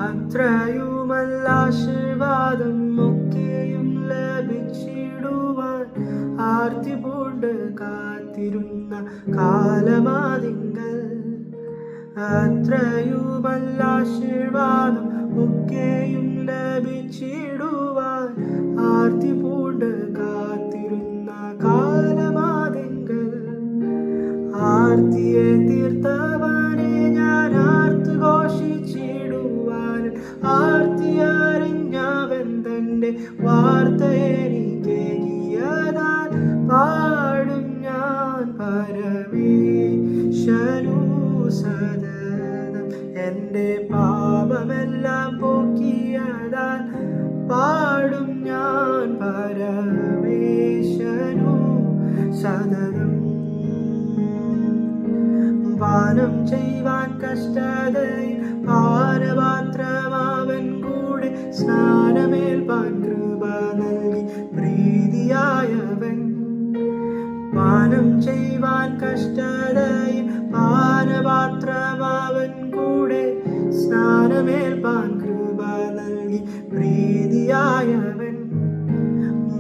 അത്രയുമല്ല ആശീർവാദം ഒക്കെയും ലഭിച്ചിടുവാൻ ആർത്തി പൂണ്ട് കാത്തിരുന്ന കാലമാതിങ്കൽ. അത്രയുമല്ല ആശീർവാദം ഒക്കെയും ലഭിച്ചിടുവാൻ ആർത്തി പൂണ്ട് കാത്തിരുന്ന കാലമാതിങ്കൽ. ആർത്തിയെ തീർത്തവനെ ഞാൻ ആർത്തു ഘോഷിച്ചിടുവാൻ ആർത്തി അറിഞ്ഞവൻ തന്റെ വാർത്ത എനിക്കേകിയതാൽ പാടും ഞാൻ പരമേശനു സദനം. എൻ്റെ പാപമെല്ലാം പോക്കിയതാൽ പാടും ഞാൻ പരമേശനു സദനം. പാനം ചെയ്യുവാൻ കഷ്ടതയിൽ പാനപാത്രമാവൻ കൂടെ സ്നാനമേൽപ്പാൻ കൃപ നൽകി പ്രീതിയായവൻ. പാനം ചെയ്യുവാൻ കഷ്ടതയിൽ പാനപാത്രമാവൻ കൂടെ സ്നാനമേൽപ്പാൻ കൃപ നൽകി പ്രീതിയായവൻ.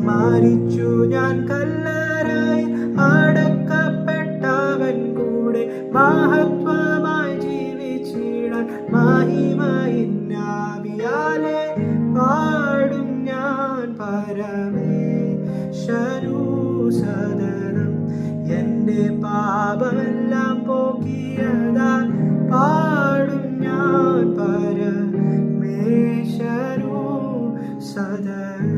മരിച്ചു ഞാൻ കല്ലറയിൽ അടക്കപ്പെട്ടവൻ കൂടെ മഹത്വമായി ജീവിച്ചിടാൻ മഹിമയിന്നാവിയാലെ പാടും ഞാൻ പരമേശനു സദനം. എൻ്റെ പാപമെല്ലാം പോക്കിയതാൽ പാടും ഞാൻ പരമേശനു സദനം.